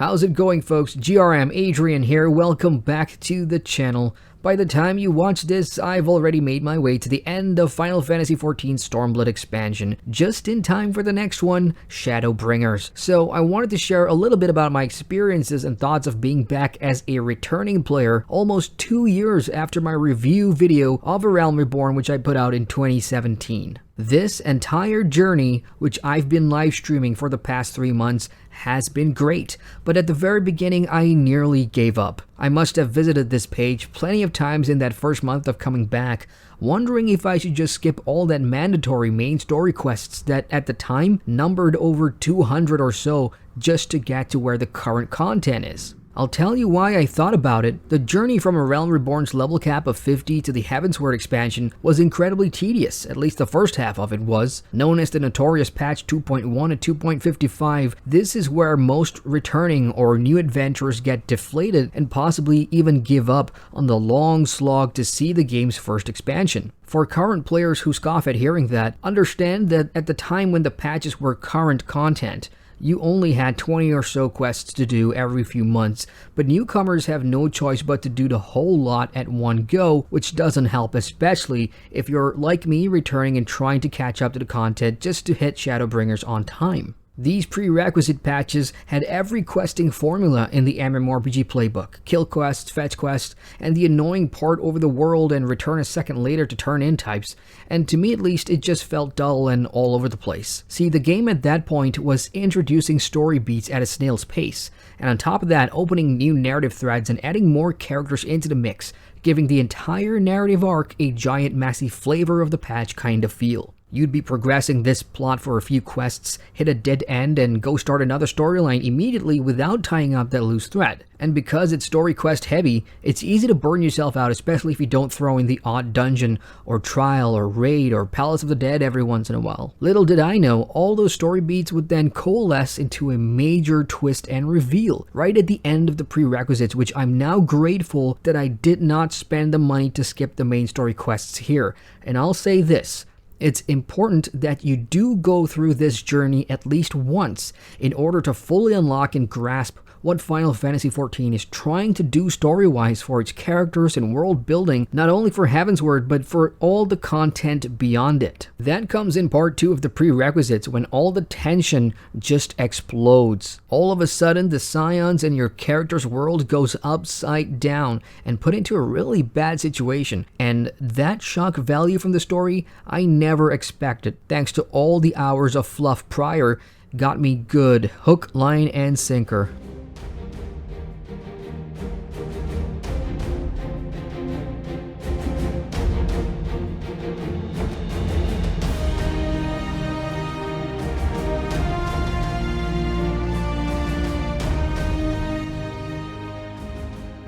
How's it going, folks? GRM Adrian here. Welcome back to the channel. By the time you watch this, I've already made my way to the end of Final Fantasy XIV Stormblood expansion, just in time for the next one, Shadowbringers. So I wanted to share a little bit about my experiences and thoughts of being back as a returning player almost 2 years after my review video of A Realm Reborn, which I put out in 2017. This entire journey, which I've been live streaming for the past 3 months, has been great, but at the very beginning I nearly gave up. I must have visited this page plenty of times in that first month of coming back, wondering if I should just skip all that mandatory main story quests that at the time numbered over 200 or so just to get to where the current content is. I'll tell you why I thought about it. The journey from A Realm Reborn's level cap of 50 to the Heavensward expansion was incredibly tedious, at least the first half of it was. Known as the notorious patch 2.1 to 2.55, this is where most returning or new adventurers get deflated and possibly even give up on the long slog to see the game's first expansion. For current players who scoff at hearing that, understand that at the time when the patches were current content, you only had 20 or so quests to do every few months, but newcomers have no choice but to do the whole lot at one go, which doesn't help, especially if you're like me, returning and trying to catch up to the content just to hit Shadowbringers on time. These prerequisite patches had every questing formula in the MMORPG playbook: kill quests, fetch quests, and the annoying part over the world and return a second later to turn in types, and to me at least it just felt dull and all over the place. See, the game at that point was introducing story beats at a snail's pace, and on top of that opening new narrative threads and adding more characters into the mix, giving the entire narrative arc a giant messy flavor of the patch kind of feel. You'd be progressing this plot for a few quests, hit a dead end, and go start another storyline immediately without tying up that loose thread. And because it's story quest heavy, it's easy to burn yourself out, especially if you don't throw in the odd dungeon, or trial, or raid, or Palace of the Dead every once in a while. Little did I know, all those story beats would then coalesce into a major twist and reveal, right at the end of the prerequisites, which I'm now grateful that I did not spend the money to skip the main story quests here. And I'll say this: it's important that you do go through this journey at least once in order to fully unlock and grasp what Final Fantasy XIV is trying to do story-wise for its characters and world building, not only for Heavensward, but for all the content beyond it. That comes in part 2 of the prerequisites, when all the tension just explodes. All of a sudden, the scions in your character's world goes upside down and put into a really bad situation, and that shock value from the story I never expected, thanks to all the hours of fluff prior, got me good, hook, line, and sinker.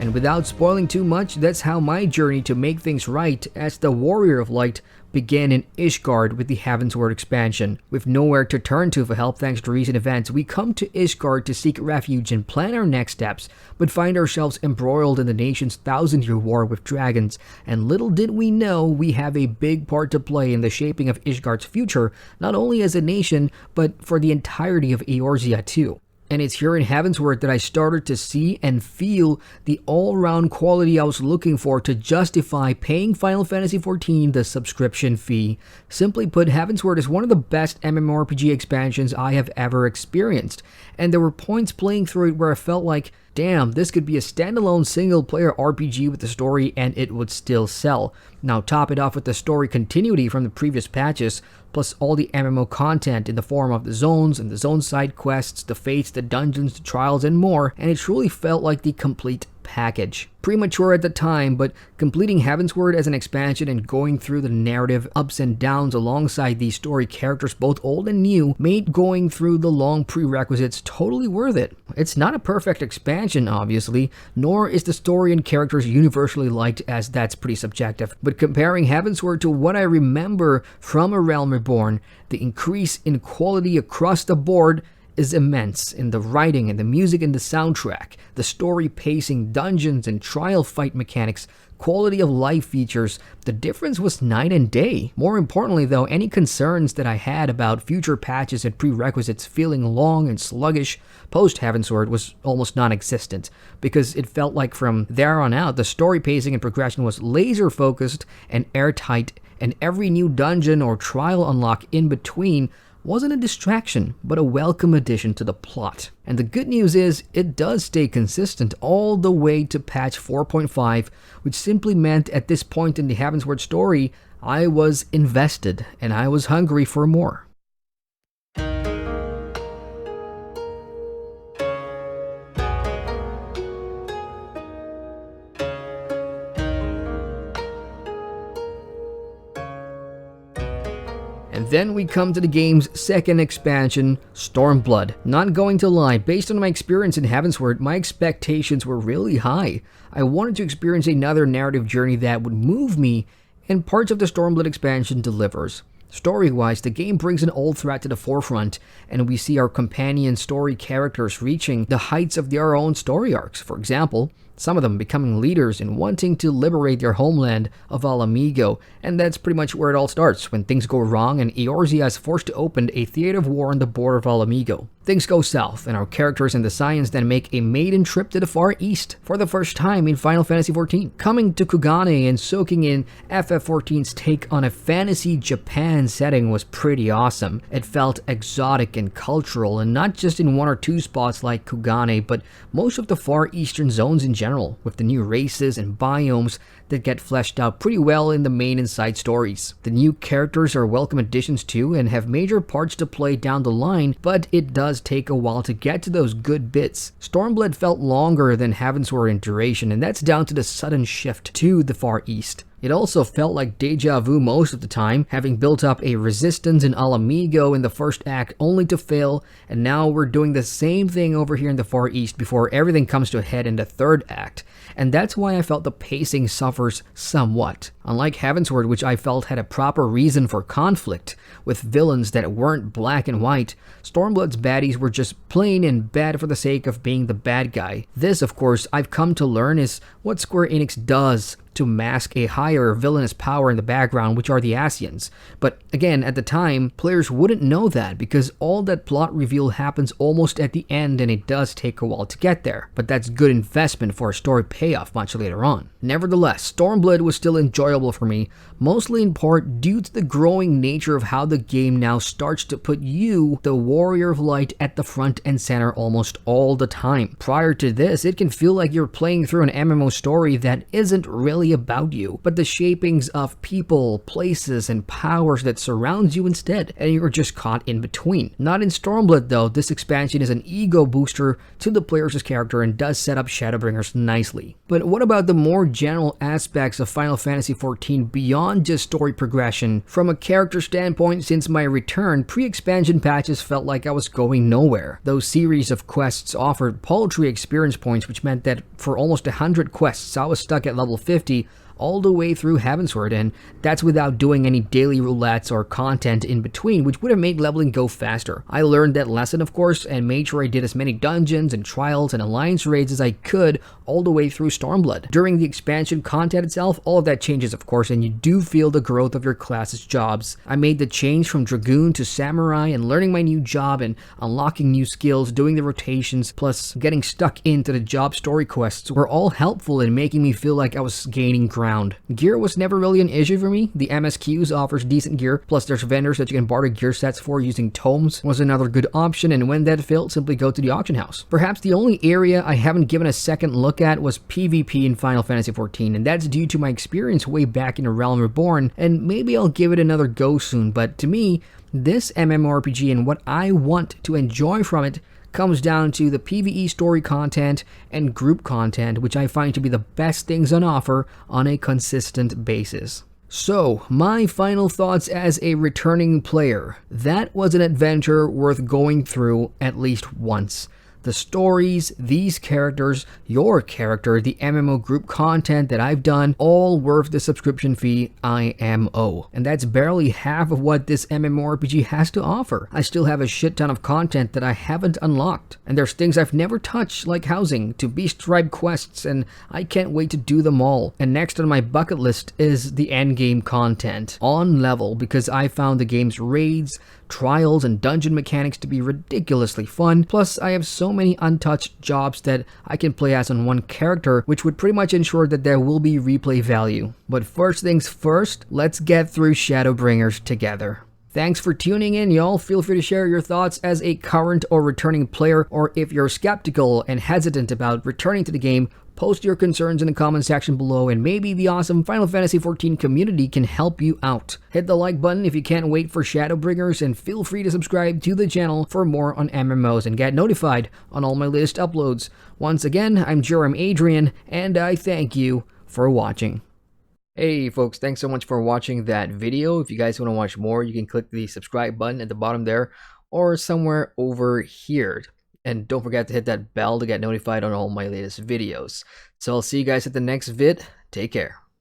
And without spoiling too much, that's how my journey to make things right as the Warrior of Light began in Ishgard with the Heavensward expansion. With nowhere to turn to for help thanks to recent events, we come to Ishgard to seek refuge and plan our next steps, but find ourselves embroiled in the nation's 1000-year war with dragons, and little did we know we have a big part to play in the shaping of Ishgard's future, not only as a nation, but for the entirety of Eorzea too. And it's here in Heavensward that I started to see and feel the all-round quality I was looking for to justify paying Final Fantasy XIV the subscription fee. Simply put, Heavensward is one of the best MMORPG expansions I have ever experienced, and there were points playing through it where I felt like, damn, this could be a standalone single-player RPG with a story and it would still sell. Now top it off with the story continuity from the previous patches, plus all the MMO content in the form of the zones and the zone side quests, the fates, the dungeons, the trials, and more, and it truly felt like the complete package. Premature at the time, but completing Heavensward as an expansion and going through the narrative ups and downs alongside these story characters, both old and new, made going through the long prerequisites totally worth it. It's not a perfect expansion, obviously, nor is the story and characters universally liked, as that's pretty subjective, but comparing Heavensward to what I remember from A Realm Reborn, the increase in quality across the board is immense in the writing and the music and the soundtrack, the story pacing, dungeons and trial fight mechanics, quality of life features. The difference was night and day. More importantly though, any concerns that I had about future patches and prerequisites feeling long and sluggish post Heavensward was almost non-existent, because it felt like from there on out the story pacing and progression was laser focused and airtight, and every new dungeon or trial unlock in between wasn't a distraction, but a welcome addition to the plot. And the good news is, it does stay consistent all the way to patch 4.5, which simply meant at this point in the Heavensward story, I was invested and I was hungry for more. And then we come to the game's second expansion, Stormblood. Not going to lie, based on my experience in Heavensward, my expectations were really high. I wanted to experience another narrative journey that would move me, and parts of the Stormblood expansion delivers. Story-wise, the game brings an old threat to the forefront, and we see our companion story characters reaching the heights of their own story arcs. For example, some of them becoming leaders and wanting to liberate their homeland of Ala Mhigo, and that's pretty much where it all starts, when things go wrong and Eorzea is forced to open a theater of war on the border of Ala Mhigo. Things go south, and our characters and the Scions then make a maiden trip to the Far East for the first time in Final Fantasy XIV. Coming to Kugane and soaking in FF14's take on a fantasy Japan setting was pretty awesome. It felt exotic and cultural, and not just in one or two spots like Kugane, but most of the Far Eastern zones in general, with the new races and biomes that get fleshed out pretty well in the main and side stories. The new characters are welcome additions too, and have major parts to play down the line, but it does take a while to get to those good bits. Stormblood felt longer than Heavensward in duration, and that's down to the sudden shift to the Far East. It also felt like deja vu most of the time, having built up a resistance in Ala Mhigo in the first act only to fail, and now we're doing the same thing over here in the Far East before everything comes to a head in the third act. And that's why I felt the pacing suffers somewhat. Unlike Heavensward, which I felt had a proper reason for conflict, with villains that weren't black and white, Stormblood's baddies were just plain and bad for the sake of being the bad guy. This, of course, I've come to learn is what Square Enix does to mask a higher villainous power in the background, which are the Ascians. But again, at the time, players wouldn't know that because all that plot reveal happens almost at the end, and it does take a while to get there. But that's good investment for a story payoff much later on. Nevertheless, Stormblood was still enjoyable for me, mostly in part due to the growing nature of how the game now starts to put you, the Warrior of Light, at the front and center almost all the time. Prior to this, it can feel like you're playing through an MMO story that isn't really about you, but the shapings of people, places, and powers that surrounds you instead, and you're just caught in between. Not in Stormblood though. This expansion is an ego booster to the player's character and does set up Shadowbringers nicely. But what about the more general aspects of Final Fantasy XIV beyond just story progression? From a character standpoint, since my return, pre-expansion patches felt like I was going nowhere. Those series of quests offered paltry experience points, which meant that for almost 100 quests I was stuck at level 50 all the way through Heavensward, and that's without doing any daily roulettes or content in between, which would have made leveling go faster. I learned that lesson, of course, and made sure I did as many dungeons and trials and alliance raids as I could all the way through Stormblood. During the expansion content itself, all of that changes, of course, and you do feel the growth of your class's jobs. I made the change from Dragoon to Samurai, and learning my new job and unlocking new skills, doing the rotations, plus getting stuck into the job story quests were all helpful in making me feel like I was gaining ground. Gear was never really an issue for me. The MSQs offers decent gear, plus there's vendors that you can barter gear sets for using tomes was another good option, and when that failed, simply go to the auction house. Perhaps the only area I haven't given a second look at was PvP in Final Fantasy XIV, and that's due to my experience way back in A Realm Reborn, and maybe I'll give it another go soon, but to me, this MMORPG and what I want to enjoy from it comes down to the PvE story content and group content, which I find to be the best things on offer on a consistent basis. So, my final thoughts as a returning player. That was an adventure worth going through at least once. the stories, these characters, your character, the MMO group content that I've done, all worth the subscription fee IMO. And that's barely half of what this MMORPG has to offer. I still have a shit ton of content that I haven't unlocked. And there's things I've never touched, like housing, to beast tribe quests, and I can't wait to do them all. And next on my bucket list is the endgame content, on level, because I found the game's raids, trials, and dungeon mechanics to be ridiculously fun. Plus, I have so many untouched jobs that I can play as on one character, which would pretty much ensure that there will be replay value. But first things first, let's get through Shadowbringers together. Thanks for tuning in, y'all. Feel free to share your thoughts as a current or returning player, or if you're skeptical and hesitant about returning to the game, post your concerns in the comment section below, and maybe the awesome Final Fantasy XIV community can help you out. Hit the like button if you can't wait for Shadowbringers, and feel free to subscribe to the channel for more on MMOs and get notified on all my latest uploads. Once again, I'm Adrian, and I thank you for watching. Hey folks, thanks so much for watching that video. If you guys want to watch more, you can click the subscribe button at the bottom there, or somewhere over here. And don't forget to hit that bell to get notified on all my latest videos. So I'll see you guys at the next vid. Take care.